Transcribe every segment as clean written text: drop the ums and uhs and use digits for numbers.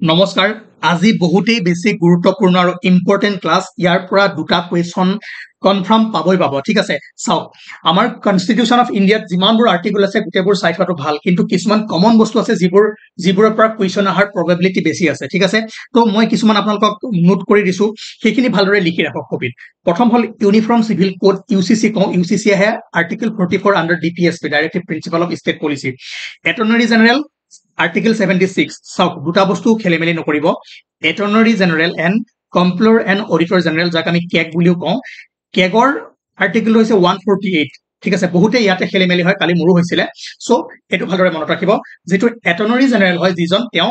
নমস্কাৰ আজি বহুতেই বেছি গুৰুত্বপূৰ্ণ আৰু ইম্পৰ্টেন্ট ক্লাছ ইয়াৰ পৰা দুটা কুৱেশ্যন কনফাৰ্ম পাবই পাব ঠিক আছে চাওক আমাৰ কনষ্টিটিউশন অফ ইণ্ডিয়াত যিমানবোৰ আৰ্টিকল আছে গোটেইবোৰ চাই থোৱাটো ভাল কিন্তু কিছুমান কমন বস্তু আছে যিবোৰৰ পৰা কুৱেশ্যন অহাৰ প্ৰবেবিলিটি বেছি আছে ঠিক আছে তো মই কিছুমান আপোনালোকক নোট কৰি দিছো সেইখিনি ভালদৰে লিখি ৰাখক কপিত প্ৰথম হল ইউনিফৰ্ম সিভিল কোড ইউসিসি কওঁ ইউসিসি আহে article 44 under DPSP directive principle of state policy attorney general Article 76 চাওক দুটা বস্তু খেলিমেলি নকৰিব attorney general and comptroller and auditor general যাক আমি কেগ বুলিও কওঁ কেগৰ আৰ্টিকল হৈছে 148 ঠিক আছে বহুতে ইয়াতে খেলিমেলি হয় কালি মোৰো হৈছিলে সো এটো ভালদৰে মনত ৰাখিব যেটো এটৰ্নৰী জেনেৰেল হয় যিজন তেওঁ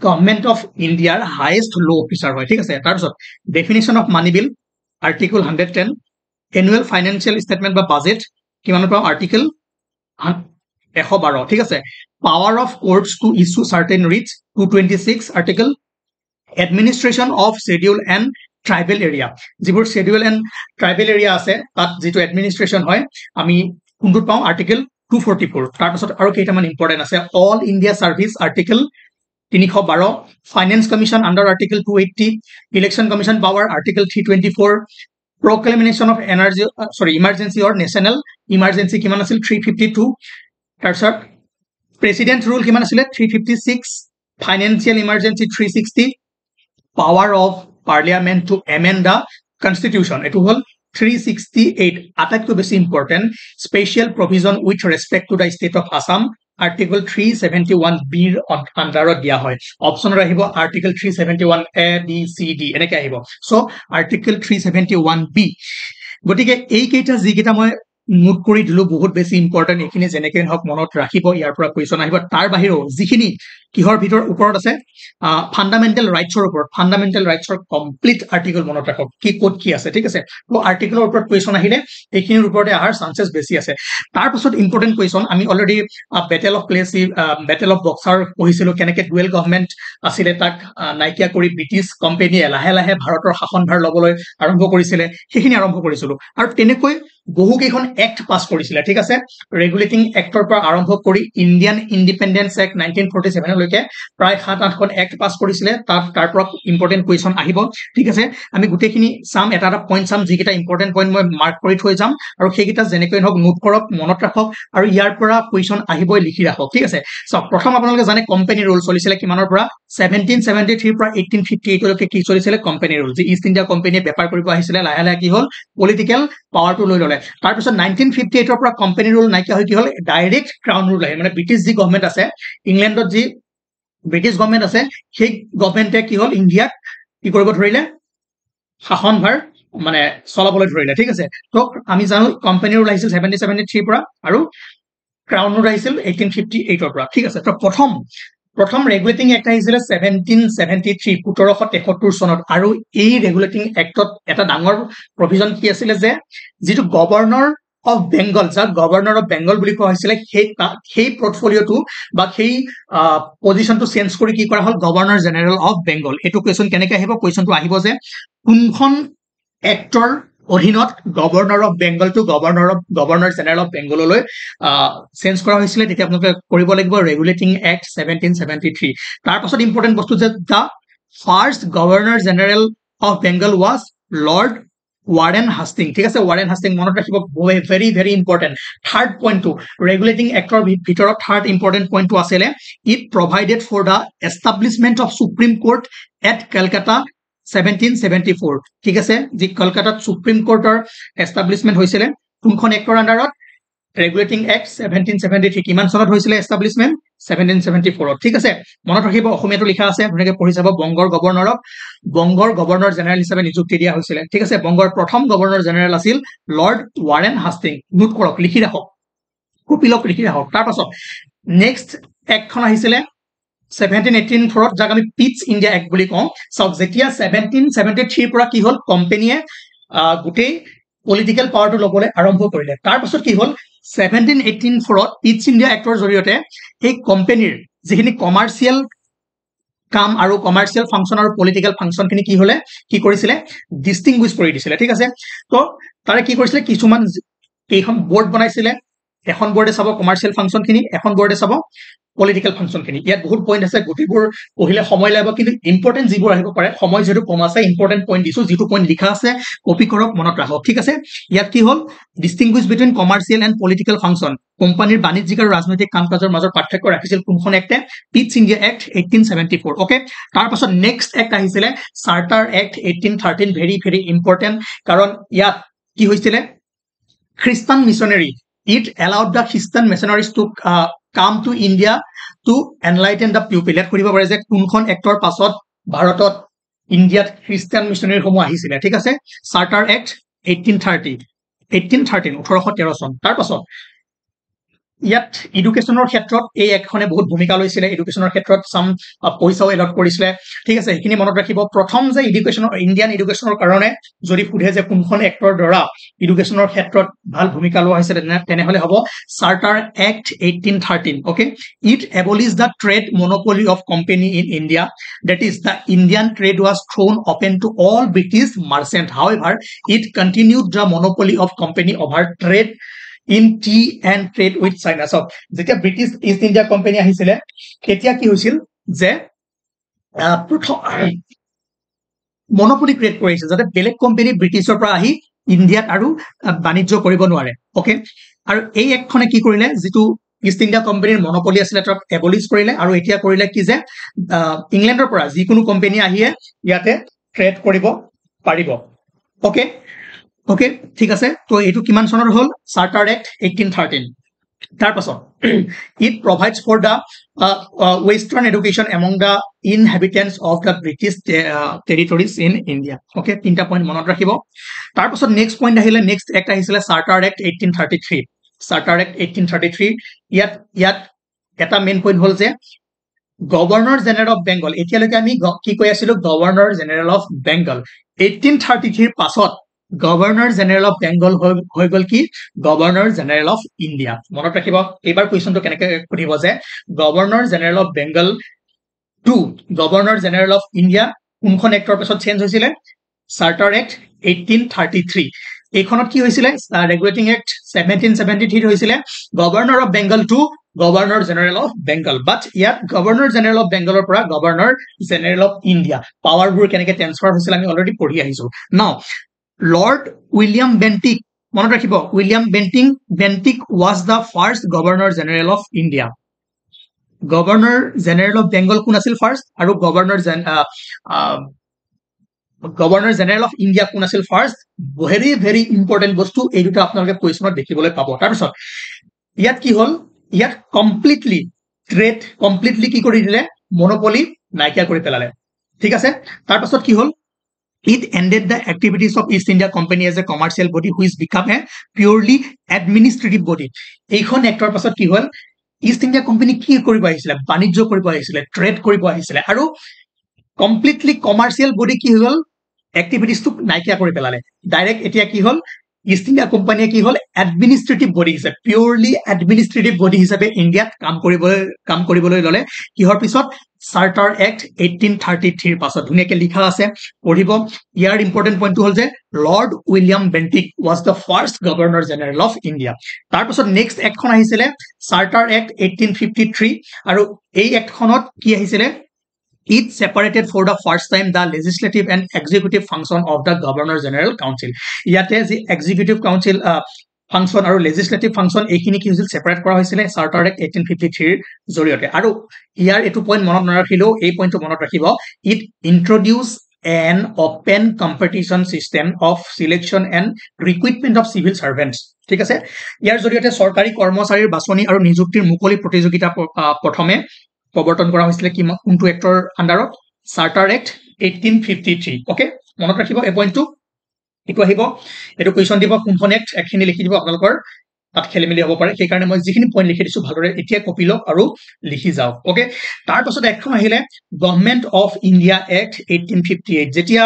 গভৰ্নমেন্ট অফ ইণ্ডিয়াৰ হাইয়েষ্ট ল অফিচাৰ হয় ঠিক আছে তাৰ পিছত definition of money bill article 110 annual financial statement বা বাজেট কিমানৰ পৰা আৰ্টিকল 112 ঠিক আছে power of courts to issue certain writs 226 article administration of schedule and tribal area যিবোৰ schedule and tribal area আছে তাত যেটো administration হয় আমি কোনটো পাওঁ article 244 তাৰ পাছত আৰু কেইটামান ইম্পৰ্টেন্ট আছে all india service article 312 finance commission under article 280 election commission power article 324 proclamation of emergency or national emergency কিমান আছিল 352 তাৰ পাছত President rule কিমান আছিল 356 financial emergency 360 power of parliament to amend the constitution এটো হল 368 আটাইতকৈ বেছি important special provision with respect to the state of Assam article 371 b আন্ডাৰত দিয়া হয় option ৰাহিব article 371 a b c d এনেকৈ আহিব সো article 371 b গটিকে এই কেইটা যিকেইটা মই নোট কৰি দিলো বহুত বেছি ইম্পৰ্টেন্ট এখিনি জেনেকে হক মনত ৰাখিব ইয়াৰ পৰা কুৱেশ্যন আহিব তাৰ বাহিৰেও যিখিনি কিহৰ ভিতৰ ওপৰত আছে ফান্ডামেন্টাল ৰাইটছৰ ওপৰত ফান্ডামেন্টাল ৰাইটছৰ কমপ্লিট আৰ্টিকল মনত ৰাখক কি কোড কি আছে ঠিক আছে তো আৰ্টিকলৰ ওপৰত কুৱেশ্যন আহিলে এইখিনিৰ ওপৰতে আহাৰ চান্সেছ বেছি আছে তাৰ পাছত ইম্পৰ্টেন্ট কুৱেশ্যন আমি already battle of Plassey battle of Buxar পঢ়িছিলো কেনেকে ডুৱেল গভৰ্নমেন্ট আছিলে তাক নাইকিয়া কৰি ব্ৰিটিছ কোম্পানীয়ে লাহে লাহে ভাৰতৰ শাসনভাৰ লবলৈ আৰম্ভ কৰিছিলে সেইখিনি আৰম্ভ কৰিছিলো আৰু তেনেকৈ বহু কেইখন এক্ট পাস কৰিছিলে ঠিক আছে ৰেগুলেটিং এক্টৰ পৰা আৰম্ভ কৰি ইণ্ডিয়ান ইন্ডিপেন্ডেন্স এক্ট 1947 লৈকে প্ৰায় 7-8 খন এক্ট পাস কৰিছিলে তাৰ পৰা ইম্পৰ্টেন্ট কুৱেশ্যন আহিব ঠিক আছে আমি গুটেখিনি সাম এটা পইণ্ট সাম যিকেইটা ইম্পৰ্টেন্ট পইণ্ট মই মাৰ্ক কৰি থৈ যাম আৰু সেইকেইটা যেনেকৈ হক নোট কৰক মনত ৰাখক আৰু ইয়াৰ পৰা কুৱেশ্যন আহিবই লিখি ৰাখক ঠিক আছে সো প্ৰথম আপোনালোকে জানে কোম্পানী ৰুল চলিছিলে কিমানৰ পৰা 1773 পৰা 1858 লৈকে কি চলিছিলে কোম্পানী ৰুল যি ইষ্ট ইণ্ডিয়া কোম্পানীয়ে বেপাৰ কৰিব আহিছিলে লাহে লাহে কি হল পলিটিক্যাল পাৱাৰটো লৈ ললে তাৰ পিছত 1958 ৰ পৰা কোম্পানী ৰুল নাইকিয়া হৈ কি হল ডাইৰেক্ট ক্ৰাউন ৰুল আহে মানে ব্ৰিটিছ যি গভৰ্নমেন্ট আছে ইংলেণ্ডত যি ব্ৰিটিছ গভৰ্নমেন্ট আছে সেই গভৰ্নমেন্টে কি হল ইণ্ডিয়াক কি কৰিব ধৰিলে শাসনভাৰ মানে চলাবলৈ ধৰিলে ঠিক আছে তো আমি জানো কোম্পানী ৰুল আহিছিল 1773 পৰা আৰু ক্ৰাউন ৰুল আহিছিল 1858 ৰ পৰা ঠিক আছে তো প্ৰথম ৰেগুলেটিং এক্ট আহিছিল 1773 1773 চনত আৰু এই ৰেগুলেটিং এক্টত এটা ডাঙৰ প্ৰভিজন কি আছিল যে যেটো গভৰ্ণৰ অফ বেংগল যাক গভৰ্ণৰ অফ বেংগল বুলি কোৱা হৈছিল সেই পোৰ্টফোলিওটো বা সেই পজিশনটো চেঞ্জ কৰি কি কৰা হল গভৰ্ণৰ জেনেৰেল অফ বেংগল এটো কোৱেশ্যন কেনেকৈ আহিব কোৱেশ্যনটো আহিব যে কোনখন এক্টৰ অধীনত governor of Bengal to governor general of বেংগললৈ চেঞ্জ কৰা হৈছিল তেতিয়া আপোনালোকে কৰিব লাগিব ৰেগুলেটিং এক্ট 1773 তাৰ পাছত ইম্পৰ্টেন্ট বস্তু যে the first governor general of Bengal was lord Warren Hastings ঠিক আছে Warren Hastings মনত ৰাখিব very very important third point to regulating actor ভিতৰত third important point to আছিলে it provided for the establishment of Supreme Court at Calcutta 1774 ঠিক আছে যি কলকাতাত সুপ্ৰিম কোৰ্টৰ এষ্টাব্লিশমেন্ট হৈছিল কোনখন এক্টৰ আন্ডাৰত ৰেগুলেটিং এক্ট 1773 কিমান চনত হৈছিল এষ্টাব্লিশমেন্ট 1774 ঠিক আছে মনত ৰাখিব অসমীয়াটো লিখা আছে আপোনালোকে পঢ়ি যাব বংগৰ গভৰ্ণৰ জেনেৰেল হিচাপে নিযুক্তি দিয়া হৈছিল ঠিক আছে বংগৰ প্ৰথম গভৰ্ণৰ জেনেৰেল আছিল লৰ্ড ওয়াৰেন হাষ্টিং নোট কৰক লিখি ৰাখক কপিলক লিখি ৰাখক তাৰ পাছত নেক্সট এক্টখন আহিছিল 1784 যাক আমি পিটছ ইণ্ডিয়া এক্ট বুলি কওঁ সব যেতিয়া 1773 পৰা কি হল কোম্পানীয়ে গুটেই পলিটিক্যাল পাৱাৰটো লবলৈ আৰম্ভ কৰিলে তাৰ পাছত কি হল 1784 পিটছ ইণ্ডিয়া এক্টৰ জৰিয়তে এই কোম্পানীৰ যিখিনি কমাৰ্চিয়েল কাম আৰু কমাৰ্চিয়েল ফাংচন আৰু পলিটিক্যাল ফাংচনখিনি কি হলে কি কৰিছিলে ডিস্টিংগুইশ কৰি দিছিলে ঠিক আছে তো তাৰে কি কৰিছিলে কিছুমান কেইখন বোৰ্ড বনাইছিলে এখন বোৰ্ডে চাব কমাৰ্চিয়েল ফাংচন খিনি এখন বোৰ্ডে চাব পলিটিক্যাল ফাংচন খিনি ইয়াত বহুত পইণ্ট আছে গুটিবোৰ পঢ়িলে সময় লাগিব কিন্তু ইম্পৰ্টেন্ট যিবোৰ আহিব পাৰে সময় যেটো কম আছে ইম্পৰ্টেন্ট পইণ্ট দিছো যেটো পইণ্ট লিখা আছে কপি কৰক মনত ৰাখক ঠিক আছে ইয়াত কি হ'ল distinguish between commercial and political function কোম্পানীৰ বাণিজ্যিক আৰু ৰাজনৈতিক কাম-কাজৰ মাজৰ পাৰ্থক্য ৰাখিছিল কোনখন এক্টে পিটছ ইণ্ডিয়া এক্ট 1874 ওকে তাৰ পাছত নেক্সট এক্ট আহিছিলে charter act 1813 very very important কাৰণ ইয়াত কি হৈছিলে Christian missionary it allowed the Christian missionaries to come to India to enlighten the people ইয়াত কৰিব পাৰে যে কোনখন এক্টৰ পাছত ভাৰতত ইণ্ডিয়াত খ্ৰীষ্টান মিছনাৰী সমূহ আহিছিলে ঠিক আছে চাৰ্টাৰ এক্ট 1813 চন তাৰ পাছত ইয়াত এডুকেশ্যনৰ ক্ষেত্ৰত এই একখনে বহুত ভূমিকা লৈছিলে এডুকেশ্যনৰ ক্ষেত্ৰত সাম পইচাও এলট কৰিছিলে ঠিক আছে এইখিনি মনত ৰাখিব প্ৰথম যে এডুকেশ্যনৰ ইণ্ডিয়ান এডুকেশ্যনৰ কাৰণে যদি ফুধে যে কোনখন এক্টৰ দ্বাৰা এডুকেশ্যনৰ ক্ষেত্ৰত ভাল ভূমিকা লোৱা হৈছে তেনেহলে হ'ব charter act 1813 okay it abolished the trade monopoly of company in India that is the Indian trade was thrown open to all British merchant however it continued the monopoly of company over trade in tea and trade with China so যেতিয়া British East India company আহিছিলে তেতিয়া কি হৈছিল যে monopoly create কৰিছিল যাতে বেলেগ company ব্ৰিটিছৰ পৰা আহি ইণ্ডিয়াত আৰু বাণিজ্য কৰিব নোৱাৰে ওকে আৰু এই একখনে কি কৰিলে যেটো ইষ্ট ইণ্ডিয়া কোম্পানীৰ মনোপলি আছিল তাক এবলিশ কৰিলে আৰু এতিয়া কৰিলে কি যে ইংলেণ্ডৰ পৰা যিকোনো কোম্পানী আহিয়ে ইয়াতে ট্ৰেড কৰিব পাৰিব ওকে Okay, ঠিক আছে তো এটো কিমান চনৰ হল চাৰ্টাৰ এক্ট 1813 তাৰ পাছত it provides for the western education among the inhabitants of the British territories in India okay তিনটা পইণ্ট মনত ৰাখিব তাৰ পাছত নেক্সট পইণ্ট আহিলে নেক্সট এক্ট আহিছিলে চাৰ্টাৰ এক্ট 1833 ইয়াত এটা মেইন পইণ্ট হল যে গভৰ্ণৰ জেনেৰেল অফ বেংগল এতিয়ালৈকে আমি কি কৈ আছিলো গভৰ্ণৰ জেনেৰেল অফ বেংগল 1833 পাছত গভৰ্ণৰ জেনেৰেল অফ বেংগল হৈ গল কি গভৰ্ণৰ জেনেৰেল অফ ইণ্ডিয়া মনত ৰাখিব এবাৰ কোৱেশ্চনটো কেনেকৈ সুধিব যে governor general of Bengal to governor general of India কোনখন এক্টৰ পাছত চেঞ্জ হৈছিলে চাৰ্টাৰ এক্ট 1833 এইখনত কি হৈছিলে ৰেগুলেটিং এক্ট 1773 হৈছিলে governor of Bengal to governor general of Bengal but ইয়াত গভৰ্ণৰ জেনেৰেল অফ বেংগলৰ পৰা গভৰ্ণৰ জেনেৰেল অফ ইণ্ডিয়া পাৱাৰবোৰ কেনেকৈ ট্ৰান্সফাৰ হৈছিল আমি অলৰেডি পঢ়ি আহিছো নাও Lord William Bentinck মনত ৰাখিব William Bentinck was the first Governor General of India Governor General of Bengal কোন আছিল ফাৰ্স্ট আৰু Governor General of India কোন আছিল ফাৰ্স্ট very very important বস্তু এই দুটা আপোনালোকে কোৱেশ্চনত দেখিবলৈ পাব তাৰ পিছত ইয়াত কি হল ইয়াত কমপ্লিটলি কি কৰি দিলে মনোপলি নাইকিয়া কৰি পেলালে ঠিক আছে তাৰ পাছত কি হল It ended the activities of East India Company as a commercial body which became a purely administrative body. এইখন এক্টৰ পাছত কি হল ইষ্ট ইণ্ডিয়া কোম্পানী কি কৰিব আহিছিলে বাণিজ্য কৰিব আহিছিলে ট্ৰেড কৰিব আহিছিলে আৰু কমপ্লিটলি কমাৰ্চিয়েল বডি কি হল এক্টিভিটিজটো নাইকিয়া কৰি পেলালে ডাইৰেক্ট এতিয়া কি হল ইষ্ট ইণ্ডিয়া কোম্পানীয়ে কি হল এডমিনিষ্ট্ৰেটিভ বডি হিচাপে পিউৰলি এডমিনিষ্ট্ৰেটিভ বডি হিচাপে ইণ্ডিয়াত কাম কৰিবলৈ ললে কিহৰ পিছত চাৰ্টাৰ এক্ট 1833 পাছত ধুনিয়াকে লিখা আছে পঢ়িব ইয়াৰ ইম্পৰ্টেন্ট পইণ্টটো হল যে lord William Bentinck was the first governor general of India তাৰ পাছত নেক্সট একখন আহিছিলে চাৰ্টাৰ এক্ট 1853 আৰু এই একখনত কি আহিছিলে It separated for the first time the legislative and executive function of the Governor General Council. ইয়াতে যে executive council function আৰু legislative function এইখিনি কি হৈছিল সেপাৰেট কৰা হৈছিল চাৰ্টাৰ এক্ট 1853 জৰিয়তে আৰু ইয়াৰ এটো পইণ্ট মনত নাৰাখিলেও এই পইণ্টটো মনত ৰাখিব it introduced an open competition system of selection and recruitment of civil servants ঠিক আছে ইয়াৰ জৰিয়তে চৰকাৰী কৰ্মচাৰীৰ বাছনি আৰু নিযুক্তিৰ মুকলি প্ৰতিযোগিতা প্ৰথমে প্ৰৱৰ্তন কৰা হৈছিল কি কোনটো এক্টৰ আন্ডাৰত চাৰ্টাৰ এক্ট 1853 ওকে মনত ৰাখিব এই পইণ্টটো এটো আহিব এটো কোৱেশ্চন দিব কোনখন এক্ট একখিনি লিখি দিব আপোনালোকৰ তাত খেলিমেলি হ'ব পাৰে সেই কাৰণে মই যিখিনি পইণ্ট লিখি দিছো ভালদৰে এতিয়া কপি লওক আৰু লিখি যাওক ওকে তাৰ পাছত এখন আহিলে গভৰ্ণমেন্ট অফ ইণ্ডিয়া এক্ট 1858 যেতিয়া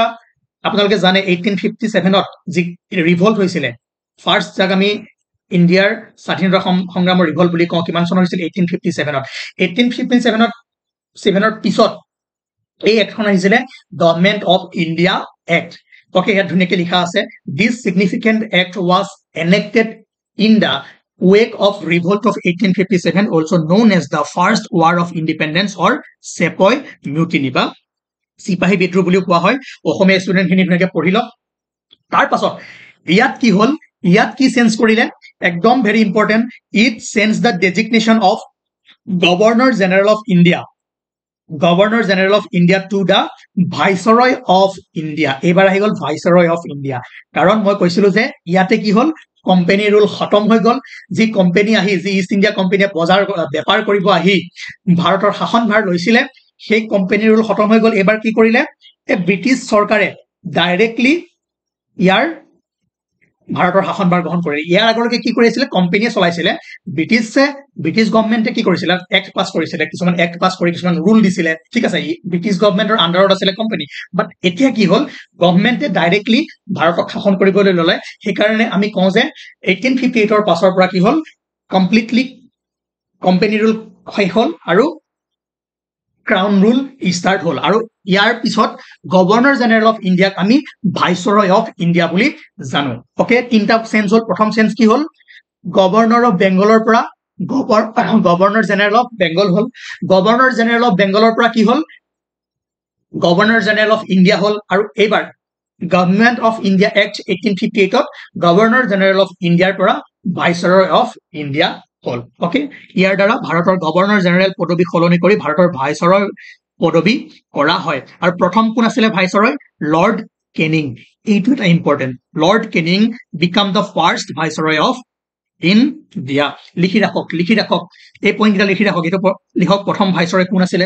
আপোনালোকে জানে 1857 ত যি ৰিভল্ট হৈছিল ফাৰ্স্ট জাগ আমি ইণ্ডিয়াৰ স্বাধীনতা সংগ্ৰামৰ ৰিভল্ট বুলি কওঁ কিমান চনৰ হৈছিল 1857 ত পিছত এই একখন আহিছিল government of India act okay ইয়াত ধুনিয়াকে লিখা আছে this significant act was enacted in the wake of revolt of 1857, also known as the First War of Independence or Sepoy Mutiny বা চিপাহী বিদ্ৰোহ বুলিও কোৱা হয় অসমীয়া ষ্টুডেণ্টখিনি ধুনীয়াকৈ পঢ়ি লওক তাৰ পাছত ইয়াত কি হ'ল ইয়াত কি চেঞ্জ কৰিলে একদম very important it change the designation of governor general of India Governor General of India to the Viceroy of India. এবাৰ আহি গল Viceroy of India. কাৰণ মই কৈছিলো যে ইয়াতে কি হল কোম্পানী ৰুল খতম হৈ গল যি কোম্পানী আহি যি ইষ্ট ইণ্ডিয়া কোম্পানীয়ে বজাৰ বেপাৰ কৰিব আহি ভাৰতৰ শাসনভাৰ লৈছিলে সেই কোম্পানী ৰুল খতম হৈ গল এবাৰ কি কৰিলে ব্ৰিটিছ চৰকাৰে ডাইৰেক্টলি ইয়াৰ ভাৰতৰ শাসনভাৰ গ্ৰহণ কৰিলে ইয়াৰ আগলৈকে কি কৰিছিলে কোম্পানীয়ে চলাইছিলে ব্ৰিটিছ গভৰ্ণমেণ্টে কি কৰিছিলে এক্ট পাছ কৰিছিলে কিছুমান এক্ট পাছ কৰি কিছুমান ৰুল দিছিলে ঠিক আছে ব্ৰিটিছ গভৰ্ণমেণ্টৰ আণ্ডাৰত আছিলে কোম্পানী বাট এতিয়া কি হ'ল গভৰ্ণমেণ্টে ডাইৰেক্টলি ভাৰতক শাসন কৰিবলৈ ল'লে সেইকাৰণে আমি কওঁ যে 1858 পাছৰ পৰা কি হ'ল কমপ্লিটলি কোম্পানী ৰুল শেষ হ'ল আৰু ক্ৰাউন ৰুল ষ্টাৰ্ট হ'ল আৰু ইয়াৰ পিছত গভৰ্ণৰ জেনেৰেল অফ ইণ্ডিয়াক আমি ভাইচৰয় অফ ইণ্ডিয়া বুলি জানো ওকে তিনটা চেঞ্জ হ'ল প্ৰথম চেঞ্জ কি হ'ল গভৰ্ণৰ অফ বেংগলৰ পৰা গভৰ্ণৰ জেনেৰেল অফ বেংগল হ'ল গভৰ্ণৰ জেনেৰেল অফ বেংগলৰ পৰা কি হ'ল গভৰ্ণৰ জেনেৰেল অফ ইণ্ডিয়া হ'ল আৰু এইবাৰ government of India act 1858 governor general of ইণ্ডিয়াৰ পৰা ভাইচৰয় অফ ইণ্ডিয়া হ'ল ওকে ইয়াৰ দ্বাৰা ভাৰতৰ গভৰ্ণৰ জেনেৰেল পদবী সলনি কৰি ভাৰতৰ ভাইচৰয় পদবী কৰা হয় আৰু প্ৰথম কোন আছিলে ভাইচৰয় লৰ্ড কেনিং এইটো এটা important lord Canning became the first viceroy of India লিখি ৰাখক এই পইণ্টকেইটা লিখি ৰাখক এইটো লিখক প্ৰথম ভাইচৰয় কোন আছিলে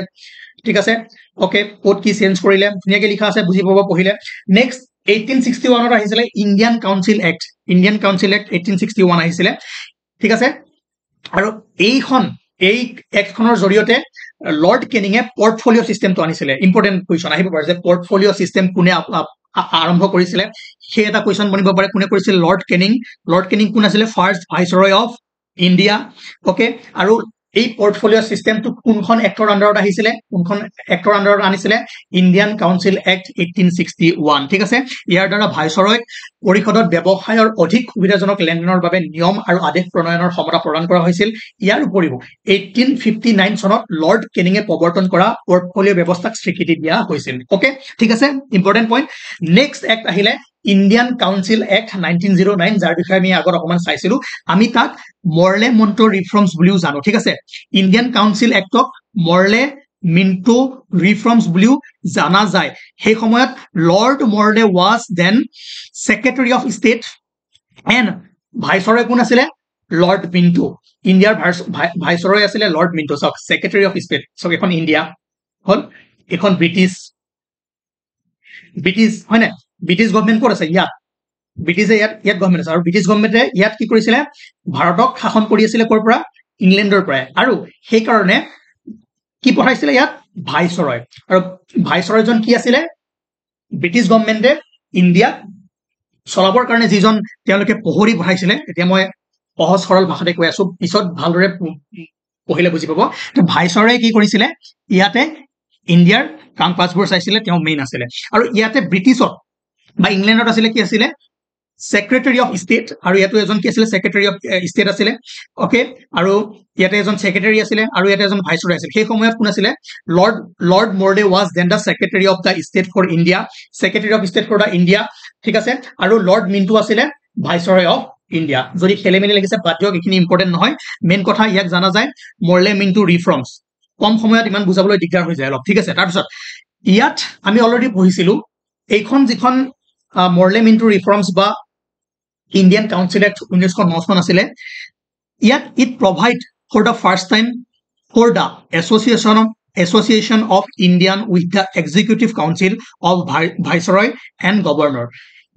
ঠিক আছে ওকে ক'ত কি চেঞ্জ কৰিলে ধুনীয়াকৈ লিখা আছে বুজি পাব পঢ়িলে নেক্সট 1861 আহিছিলে ইণ্ডিয়ান কাউন্সিল এক্ট 1861 আহিছিলে ঠিক আছে আৰু এই এক্টখনৰ জৰিয়তে লৰ্ড কেনিঙে পৰ্টফলিঅ' চিষ্টেমটো আনিছিলে ইম্পৰ্টেণ্ট কুৱেশ্যন আহিব পাৰে যে পৰ্টফলিঅ' চিষ্টেম কোনে আৰম্ভ কৰিছিলে সেই এটা কুৱেশ্যন বনিব পাৰে কোনে কৰিছিল লৰ্ড কেনিং কোন আছিলে first viceroy of India okay আৰু এই পৰ্টফলিঅ' চিষ্টেমটো কোনখন এক্টৰ আণ্ডাৰত আহিছিলে কোনখন এক্টৰ আণ্ডাৰত আনিছিলে ইণ্ডিয়ান কাউন্সিল এক্ট 1861 ঠিক আছে ইয়াৰ দ্বাৰা ভাইচৰয়ক পৰিষদত ব্যৱসায়ৰ অধিক সুবিধাজনক লেনদেনৰ বাবে নিয়ম আৰু আদেশ প্ৰণয়নৰ ক্ষমতা প্ৰদান কৰা হৈছিল ইয়াৰ উপৰিও 1859 চনত লৰ্ড কেনিঙে প্ৰৱৰ্তন কৰা পৰ্টফলিঅ' ব্যৱস্থাক স্বীকৃতি দিয়া হৈছিল ওকে ঠিক আছে ইম্পৰ্টেণ্ট পইণ্ট নেক্সট এক্ট আহিলে ইণ্ডিয়ান কাউন্সিল এক্ট 1909 যাৰ বিষয়ে আমি আগত অকমান চাইছিলো আমি তাক মৰলে মন্টো ৰিফৰ্মছ বুলিও জানো ঠিক আছে ইণ্ডিয়ান কাউন্সিল এক্টক মৰলে মিন্টো ৰিফৰ্মছ বুলিও জানা যায় সেই সময়ত lord Morley was then secretary of state and viceroy কোন আছিলে লৰ্ড মিন্টো ইণ্ডিয়াৰ ভাইচৰয় আছিলে লৰ্ড মিন্টো চাওক সেক্ৰেটাৰী অফ ষ্টেট চাওক এখন ইণ্ডিয়া হ'ল এখন ব্ৰিটিছ হয় নে ব্ৰিটিছ গভৰ্ণমেণ্ট ক'ত আছে ইয়াত ব্ৰিটিছে ইয়াত গভৰ্ণমেণ্ট আছে আৰু ব্ৰিটিছ গভৰ্ণমেণ্টে ইয়াত কি কৰিছিলে ভাৰতক শাসন কৰি আছিলে ক'ৰ পৰা ইংলেণ্ডৰ পৰাই আৰু সেইকাৰণে কি পঠাইছিলে ইয়াত ভাইচৰয় আৰু ভাইচৰয়জন কি আছিলে ব্ৰিটিছ গভৰ্ণমেণ্টে ইণ্ডিয়াক চলাবৰ কাৰণে যিজন তেওঁলোকে পোহৰি পঠাইছিলে এতিয়া মই সহজ সৰল ভাষাতে কৈ আছো পিছত ভালদৰে পঢ়িলে বুজি পাব ভাইচৰয়ে কি কৰিছিলে ইয়াতে ইণ্ডিয়াৰ কাম কাজবোৰ চাইছিলে তেওঁ মেইন আছিলে আৰু ইয়াতে ব্ৰিটিছত বা ইংলেণ্ডত আছিলে কি আছিলে সেক্ৰেটাৰী অফ ষ্টেট আৰু ইয়াতো এজন কি আছিলে সেক্ৰেটাৰী অফ ষ্টেট আছিলে ওকে আৰু ইয়াতে এজন সেক্ৰেটাৰী আছিলে আৰু ইয়াতে এজন ভাইচৰয় আছিল সেই সময়ত কোন আছিলে lord Morley was then the secretary of the state for India secretary of state for the India ঠিক আছে আৰু লৰ্ড মিন্টো আছিলে ভাইচৰয় অফ ইণ্ডিয়া যদি খেলি মেলি লাগিছে বাদ দিয়ক এইখিনি ইম্পৰ্টেণ্ট নহয় মেইন কথা ইয়াক জানা যায় মৰলে মিন্টো ৰিফৰ্মছ কম সময়ত ইমান বুজাবলৈ দিগদাৰ হৈ যায় অলপ ঠিক আছে তাৰপিছত ইয়াত আমি অলৰেডি পঢ়িছিলো এইখন যিখন মৰলে মিন্টো ৰিফৰ্মছ বা ইণ্ডিয়ান কাউন্সিল এক্ট 1909 চন আছিলে ইয়াত it provide for the first time for the association of Indian with the executive council of viceroy and governor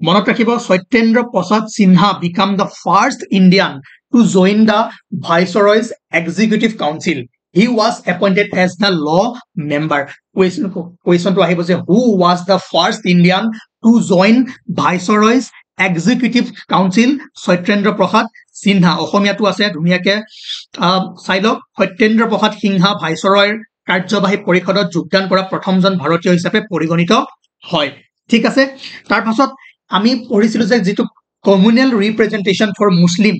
মনত ৰাখিব Satyendra Prasad Sinha became the first Indian to join the viceroy's executive council he was appointed as the law member question to ahibo je who was the first Indian to join viceroy's executive council Satyendra Prasad Sinha অসমীয়াটো আছে ধুনীয়াকে চাইলক সত্যেন্দ্ৰ প্ৰসাদ সিনহা ভাইচৰয়ৰ কাৰ্যবাহী পৰিষদত যোগদান কৰা প্ৰথমজন ভাৰতীয় হিচাপে পৰিগণিত হয় ঠিক আছে তাৰ পাছত আমি পঢ়িছিলো যে যেটো কমিউনেল ৰিপ্ৰেজেন্টেশন ফৰ মুসলিম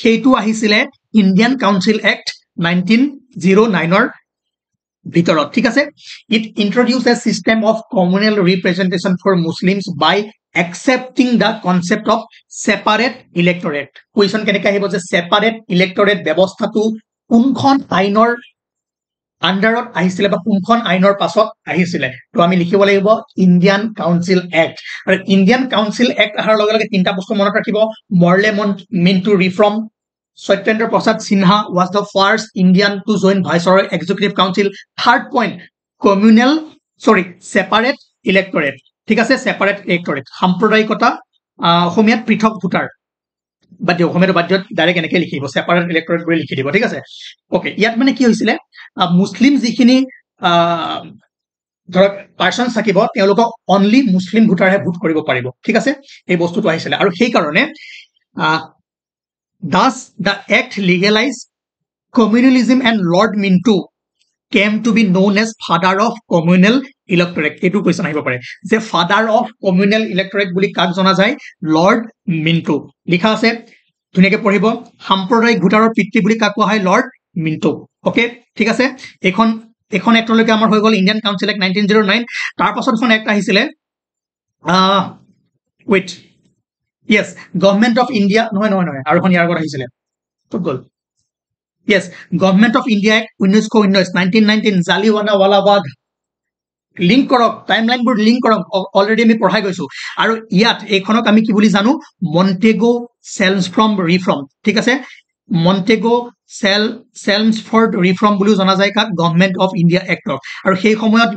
সেইটো আহিছিলে ইণ্ডিয়ান কাউন্সিল এক্ট 1909 ভিতৰত ঠিক আছে it introduced a system of communal representation for Muslims by accepting the concept of separate electorate question কেনেকৈ আহিব যে separate electorate ব্যৱস্থাটো কোনখন আইনৰ আন্ডাৰত আহিছিলে বা কোনখন আইনৰ পাছত আহিছিলে তো আমি লিখিব লাগিব ইণ্ডিয়ান কাউন্সিল এক্ট আৰু ইণ্ডিয়ান কাউন্সিল এক্ট আহাৰ লগে লগে তিনটা বস্তু মনত ৰাখিব মৰলে meant to reform Satyendra Prasad Sinha was the first Indian to join Viceroy Executive Council. Third point, separate electorate. ঠিক আছে separate electorate. সাম্প্ৰদায়িকতা অসমীয়াত পৃথক ভোটাৰ বাদ দিও অসমীয়াত বাদ দিও ডাইৰেক্ট এনেকৈ লিখিব separate electorate বুলি লিখি দিব ঠিক আছে ওকে ইয়াত মানে কি হৈছিলে মুছলিম যিখিনি ধৰক পাৰ্সন থাকিব তেওঁলোকক অনলি মুছলিম ভোটাৰহে ভোট কৰিব পাৰিব ঠিক আছে এই বস্তুটো আহিছিলে আৰু সেই কাৰণে Thus, the act legalized communalism and Lord Minto came to be known as father of communal electorate. Etu question ahibo pare. The father of communal electorate buli kak jana jai Lord Minto. Likha ase dhuniake poribo samprodayik votaror pitri buli kak koha hai Lord Minto. Okay, thik ase ekhon act loke amar hoi gol Indian Council Act 1909 tar pasot ekhon act ahisile wait Yes, Government of India. No. Aru kon yar agor ahisile. Tot gol. Yes, Government of India Act 1919 Jallianwala Bagh. Link korok timeline board link korok already আমি পঢ়াই গৈছো আৰু ইয়াত এইখনক আমি কি বুলি জানো Montagu সেলমফৰ্ড reform ঠিক আছে মন্টেগো সেলমফৰ্ড ৰিফৰ্ম বুলি জনা যায় কাক গভৰ্নমেন্ট অফ ইণ্ডিয়া এক্ট আৰু সেই সময়ত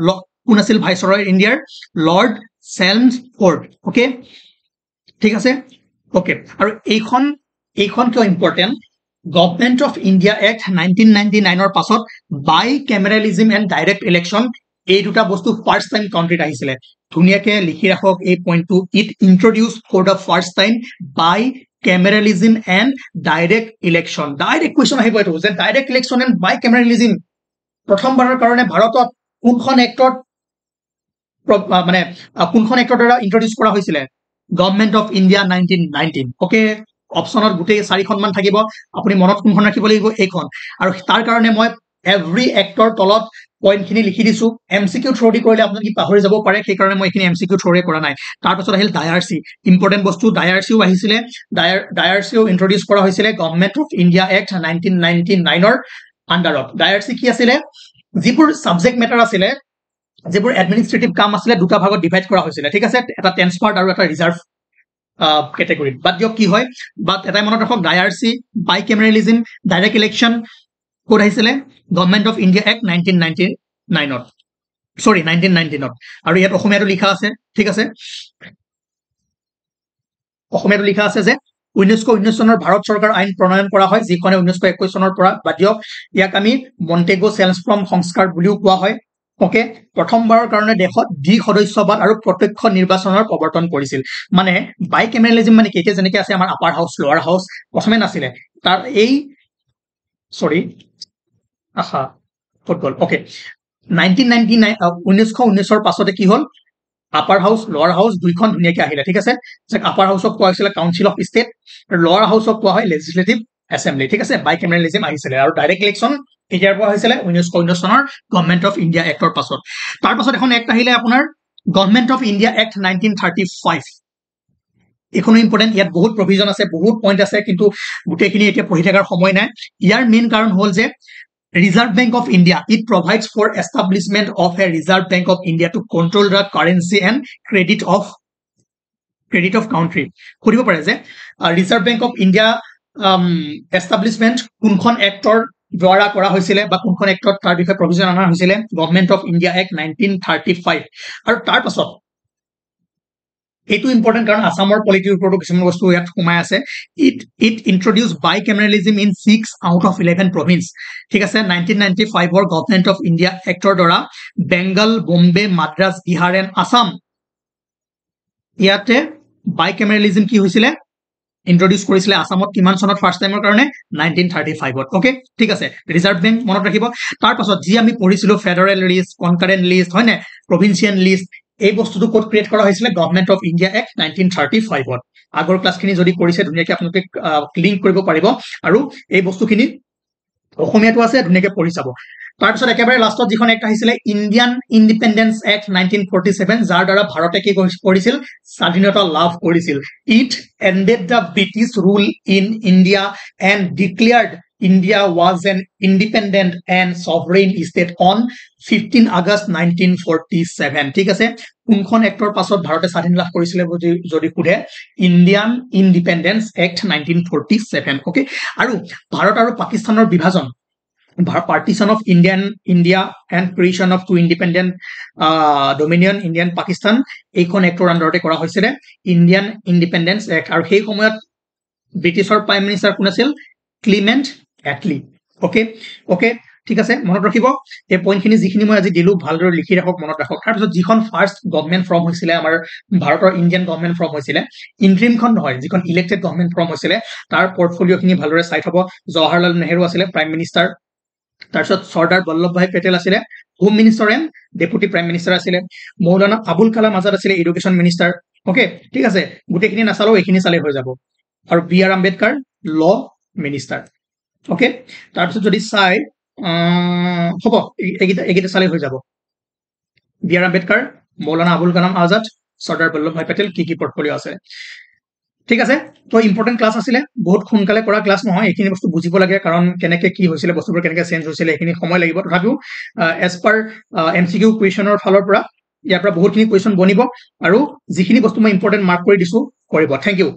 কোন আছিল ভাইসৰয় ইণ্ডিয়াৰ লৰ্ড সেলমফৰ্ড ওকে ঠিক আছে ওকে আৰু এইখন কিয় important government of India act 1999 ৰ পাছত বাইকেমেৰালিজম এণ্ড ডাইৰেক্ট ইলেকশ্যন এই দুটা বস্তু ফাৰ্স্ট টাইম কাউন্ট্ৰীত আহিছিলে ধুনিয়াকে লিখি ৰাখক এই পইণ্টটো it introduced for the first time bicameralism and direct election direct question আহিব এইটো যে ডাইৰেক্ট ইলেকশ্যন এণ্ড বাইকেমেৰালিজম প্ৰথমবাৰৰ কাৰণে ভাৰতত কোনখন এক্টত মানে কোনখন এক্টৰ দ্বাৰা ইন্ট্ৰোডিউস কৰা হৈছিলে Government of India 1919 okay অপচনত গুটেই চাৰিখন মান থাকিব আপুনি মনত কোনখন ৰাখিব লাগিব এইখন আৰু তাৰ কাৰণে মই এভৰি এক্টৰ তলত পইণ্ট খিনি লিখি দিছো এমসিকিউ থ্ৰৰি কৰিলে আপুনি কি পাহৰি যাব পাৰে সেই কাৰণে মই এখিনি এমসিকিউ থ্ৰৰি কৰা নাই তাৰ পাছত আহিল ডায়াৰসি ইম্পৰ্টেন্ট বস্তু ডায়াৰসিও আহিছিলে ডায়াৰসিও ইন্ট্ৰোডিউস কৰা হৈছিলে গভৰ্নমেন্ট অফ ইণ্ডিয়া এক্ট 1999 ৰ আন্ডাৰত ডায়াৰসি কি আছিলে যিবোৰ সাবজেক্ট মেটাৰ আছিলে যেবোৰ এডমিনিষ্ট্ৰেটিভ কাম আছিলে দুটা ভাগত ডিভাইড কৰা হৈছিলে ঠিক আছে এটা ট্ৰান্সফাৰ্ড আৰু এটা ৰিজাৰ্ভ ক্যাটেগৰি বাট দিও কি হয় বাট এটাই মনত ৰাখক ডায়াৰসি বাইকেমেৰালিজম ডাইৰেক্ট ইলেকশ্যন কোড আহিছিলে গভৰ্নমেন্ট অফ ইণ্ডিয়া এক্ট 1999 সৰি 1919 আৰু ইয়াত অসমীয়াটো লিখা আছে ঠিক আছে অসমীয়াটো লিখা আছে যে 1919 চনৰ ভাৰত চৰকাৰ আইন প্ৰণয়ন কৰা হয় যিখনে 1921 চনৰ পৰা বাদ দিওক ইয়াক আমি মন্টেগো সেলমফৰ্ড সংস্কাৰ বুলিও কোৱা হয় ওকে প্ৰথমবাৰৰ কাৰণে দেশত দ্বি সদস্যবাদ আৰু প্ৰত্যক্ষ নিৰ্বাচনৰ প্ৰৱৰ্তন কৰিছিল মানে বাইকেমেৰালিজম মানে কি যেনেকৈ আছে আমাৰ আপাৰ হাউস লোৱাৰ হাউস প্ৰথমে নাছিলে তাৰ এই সৰি আহা ফুটবল ওকে 1919 ৰ পাছতে কি হল আপাৰ হাউস লোৱাৰ হাউস দুইখন ধুনিয়াকৈ আহিলে ঠিক আছে যে আপাৰ হাউসক কোৱা হৈছিল কাউন্সিল অফ ষ্টেট আৰু লোৱাৰ হাউসক কোৱা হয় লেজিসলেটিভ এসেম্বলি ঠিক আছে বাইকেমেৰালিজম আহিছিলে আৰু ডাইৰেক্ট ইলেকশ্যন কেতিয়াৰ পৰা হৈছিলে 1919 চনৰ গভৰ্নমেন্ট অফ ইণ্ডিয়া এক্টৰ পাছত তাৰ পাছত এখন এক্ট আহিলে আপোনাৰ গভৰ্নমেন্ট অফ ইণ্ডিয়া এক্ট 1935 এখনো ইম্পৰ্টেন্ট ইয়াত বহুত প্ৰভিজন আছে বহুত পইণ্ট আছে কিন্তু গুটেখিনি এতিয়া পঢ়ি থকাৰ সময় নাই ইয়াৰ মেইন কাৰণ হ'ল যে Reserve Bank of India it provides for establishment of a Reserve Bank of India to control the currency and credit of country কৰিব পাৰে যে Reserve Bank of India establishment কোনখন এক্টৰ দ্বাৰা কৰা হৈছিলে বা কোনখন এক্টত তাৰ বিষয়ে প্ৰভিজন আনা হৈছিলে গভৰ্নমেন্ট অফ ইণ্ডিয়া এক্ট 1935 আৰু তাৰ পাছত এটো ইম্পৰ্টেন্ট কাৰণ আসামৰ পলিটিৰ ওপৰত কিছুমান বস্তু ইয়াত সোমাই আছে it introduced bicameralism in 6 out of 11 province ঠিক আছে 1995 ৰ গভৰ্নমেন্ট অফ ইণ্ডিয়া এক্টৰ দ্বাৰা বেংগল বম্বে মাদ্ৰাজ বিহাৰ এণ্ড আসাম ইয়াতে bicameralism কি হৈছিলে ইন্ট্ৰোডিউস কৰিছিলে আসামত কিমান চনত ফাৰ্স্ট টাইমৰ কাৰণে 1935 ত ওকে ঠিক আছে ৰিজাৰ্ভ বেংক মনত ৰাখিব তাৰ পাছত যি আমি পঢ়িছিলো ফেডাৰেল লিষ্ট কনকাৰেন্ট লিষ্ট হয় না প্ৰভিন্সিয়াল লিষ্ট এই বস্তুটো কোড ক্ৰিয়েট কৰা হৈছিলে গভৰ্নমেন্ট অফ ইণ্ডিয়া এক্ট 1935 ত আগৰ ক্লাছখিনি যদি কৰিছে ধুনীয়াকৈ আপোনালোকে লিংক কৰিব পাৰিব আৰু এই বস্তুখিনি অসমীয়াটো আছে ধুনীয়াকৈ পঢ়ি চাব তাৰপিছত একেবাৰে লাষ্টত যিখন এক্ট আহিছিলে ইণ্ডিয়ান ইণ্ডিপেণ্ডেন্স এক্ট 1947 যাৰ দ্বাৰা ভাৰতে কি কৰিছিল স্বাধীনতা লাভ কৰিছিল it ended the British rule in India and declared India was an independent and sovereign state on 15 August 1947 ঠিক আছে কোনখন এক্টৰ পাছত ভাৰতে স্বাধীন লাভ কৰিছিল যদি খুদে ইণ্ডিয়ান ইণ্ডিপেণ্ডেন্স এক্ট 1947 ওকে আৰু ভাৰত আৰু পাকিস্তানৰ বিভাজন partition of India and creation of two independent dominion Indian Pakistan এইখন এক্টৰ আন্ডাৰতে কৰা হৈছিল ইণ্ডিয়ান ইণ্ডিপেণ্ডেন্স এক্ট আৰু সেই সময়ত ব্ৰিটিছৰ প্ৰাইম মিনিষ্টাৰ কোন আছিল ক্লিমেণ্ট এটলি ওকে ঠিক আছে মনত ৰাখিব এই পইণ্টখিনি যিখিনি মই আজি দিলো ভালদৰে লিখি ৰাখক মনত ৰাখক তাৰপিছত যিখন ফাৰ্ষ্ট গভৰ্ণমেণ্ট ফৰ্ম হৈছিলে আমাৰ ভাৰতৰ ইণ্ডিয়ান গভৰ্ণমেণ্ট ফৰ্ম হৈছিলে ইন্ট্ৰিমখন নহয় যিখন ইলেক্টেড গভৰ্ণমেণ্ট ফৰ্ম হৈছিলে তাৰ পৰ্টফলিঅ'খিনি ভালদৰে চাই থব জৱাহৰলাল নেহৰু আছিলে প্ৰাইম মিনিষ্টাৰ তাৰপিছত চৰ্দাৰ বল্লভভাই পেটেল আছিলে home minister and deputy prime minister আছিলে মৌলানা আবুল কালাম আজাদ আছিলে এডুকেশ্যন মিনিষ্টাৰ ওকে ঠিক আছে গোটেইখিনি নাচালেও এইখিনি চালে হৈ যাব আৰু বি আৰ আম্বেদকাৰ ল মিনিষ্টাৰ ওকে তাৰপিছত যদি চাই হ'ব এইকেইটা চালে হৈ যাব বি আৰ আম্বেদকাৰ মৌলানা আবুল কালাম আজাদ চৰ্দাৰ বল্লভভাই পেটেল কি পৰ্টফলিঅ' আছে ঠিক আছে তো ইম্পৰ্টেণ্ট ক্লাছ আছিলে বহুত সোনকালে কৰা ক্লাছ নহয় এইখিনি বস্তু বুজিব লাগে কাৰণ কেনেকৈ কি হৈছিলে বস্তুবোৰ কেনেকৈ চেঞ্জ হৈছিলে এইখিনি সময় লাগিব তথাপিও এজ পাৰ MCQ কুৱেশ্যনৰ ফালৰ পৰা ইয়াৰ পৰা বহুতখিনি কুৱেশ্যন বনিব আৰু যিখিনি বস্তু মই ইম্পৰ্টেণ্ট মাৰ্ক কৰি দিছো কৰিব থেংক ইউ